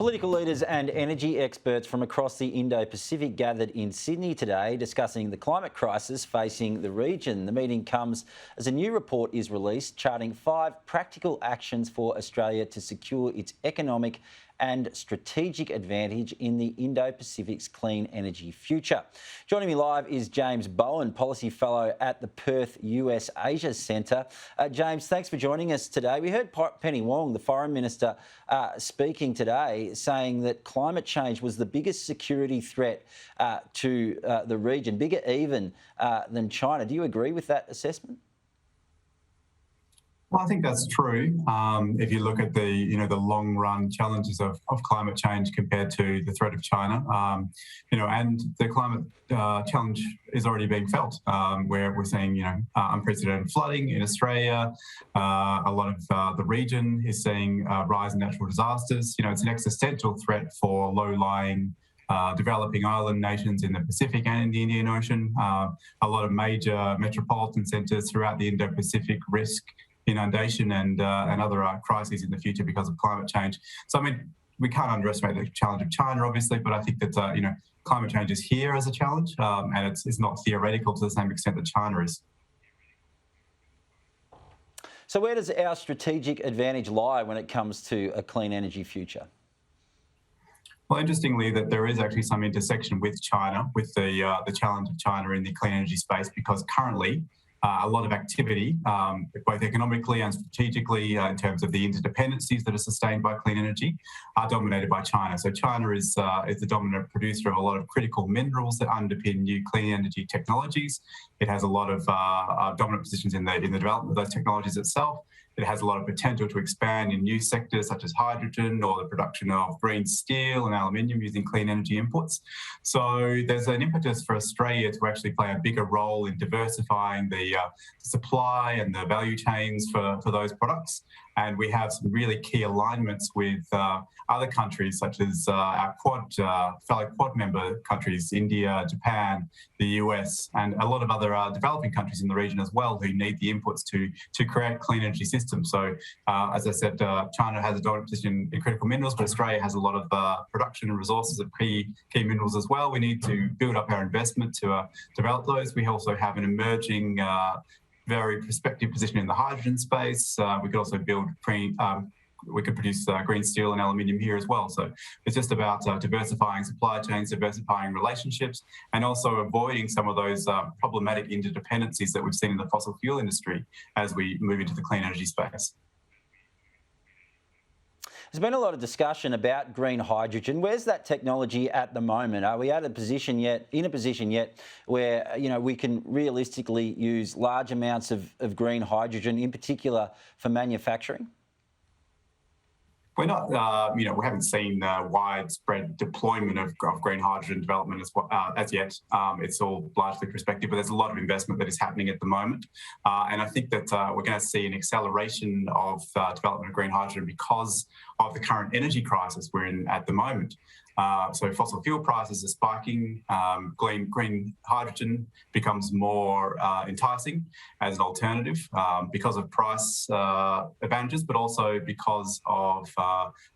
Political leaders and energy experts from across the Indo-Pacific gathered in Sydney today discussing the climate crisis facing the region. The meeting comes as a new report is released charting 5 practical actions for Australia to secure its economic and strategic advantage in the Indo-Pacific's clean energy future. Joining me live is James Bowen, Policy Fellow at the Perth USAsia Centre. James, thanks for joining us today. We heard Penny Wong, the Foreign Minister, speaking today, saying that climate change was the biggest security threat to the region, bigger even than China. Do you agree with that assessment? Well, I think that's true. If you look at the long run challenges of climate change compared to the threat of China, and the climate challenge is already being felt, where we're seeing, unprecedented flooding in Australia. A lot of the region is seeing a rise in natural disasters. It's an existential threat for low-lying developing island nations in the Pacific and in the Indian Ocean. A lot of major metropolitan centres throughout the Indo-Pacific risk inundation and other crises in the future because of climate change. So, I mean, we can't underestimate the challenge of China, obviously, but I think that, climate change is here as a challenge, and it's not theoretical to the same extent that China is. So where does our strategic advantage lie when it comes to a clean energy future? Well, interestingly, that there is actually some intersection with China, with the challenge of China in the clean energy space, because currently a lot of activity, both economically and strategically, in terms of the interdependencies that are sustained by clean energy, are dominated by China. So China is the dominant producer of a lot of critical minerals that underpin new clean energy technologies. It has a lot of dominant positions in the development of those technologies itself. It has a lot of potential to expand in new sectors such as hydrogen or the production of green steel and aluminium using clean energy inputs. So there's an impetus for Australia to actually play a bigger role in diversifying the supply and the value chains for those products. And we have some really key alignments with other countries, such as our fellow Quad member countries, India, Japan, the US, and a lot of other developing countries in the region as well, who need the inputs to create clean energy systems. So, as I said, China has a dominant position in critical minerals, but Australia has a lot of production and resources of key minerals as well. We need to build up our investment to develop those. We also have an emerging very prospective position in the hydrogen space. We could also we could produce green steel and aluminium here as well. So it's just about diversifying supply chains, diversifying relationships, and also avoiding some of those problematic interdependencies that we've seen in the fossil fuel industry as we move into the clean energy space. There's been a lot of discussion about green hydrogen. Where's that technology at the moment? Are we in a position yet where we can realistically use large amounts of green hydrogen, in particular for manufacturing? We're not, we haven't seen widespread deployment of green hydrogen development as yet. It's all largely prospective, but there's a lot of investment that is happening at the moment. And I think that we're going to see an acceleration of development of green hydrogen because of the current energy crisis we're in at the moment. So fossil fuel prices are spiking. Green hydrogen becomes more enticing as an alternative because of price advantages, but also because of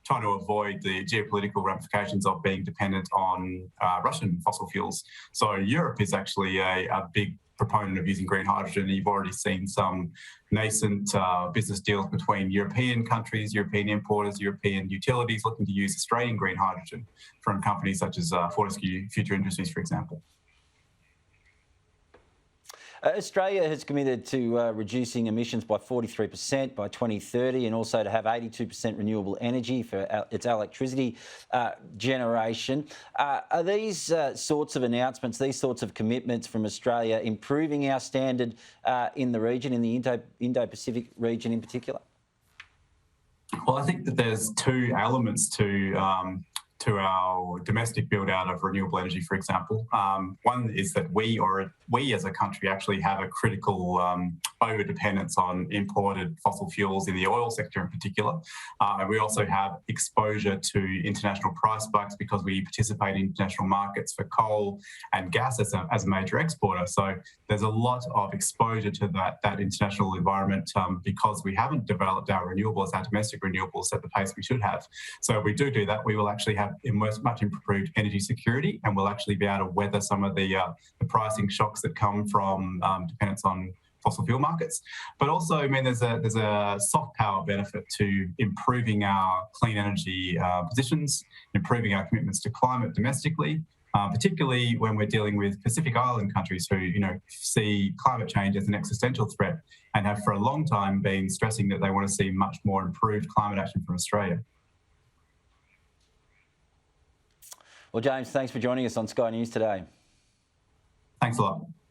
trying to avoid the geopolitical ramifications of being dependent on Russian fossil fuels. So Europe is actually a big proponent of using green hydrogen. You've already seen some nascent business deals between European countries, European importers, European utilities looking to use Australian green hydrogen from companies such as Fortescue Future Industries, for example. Australia has committed to reducing emissions by 43% by 2030 and also to have 82% renewable energy for its electricity generation. Are these sorts of announcements, these sorts of commitments from Australia improving our standard in the region, in the Indo-Pacific region in particular? Well, I think that there's two elements to to our domestic build out of renewable energy, for example. One is that we as a country actually have a critical over dependence on imported fossil fuels in the oil sector in particular. And we also have exposure to international price spikes because we participate in international markets for coal and gas as a major exporter. So there's a lot of exposure to that international environment because we haven't developed our renewables, our domestic renewables at the pace we should have. So if we do that, we will actually have much improved energy security, and we'll actually be able to weather some of the pricing shocks that come from dependence on fossil fuel markets. But also, I mean, there's a soft power benefit to improving our clean energy positions, improving our commitments to climate domestically, particularly when we're dealing with Pacific Island countries who, see climate change as an existential threat and have for a long time been stressing that they want to see much more improved climate action from Australia. Well, James, thanks for joining us on Sky News today. Thanks a lot.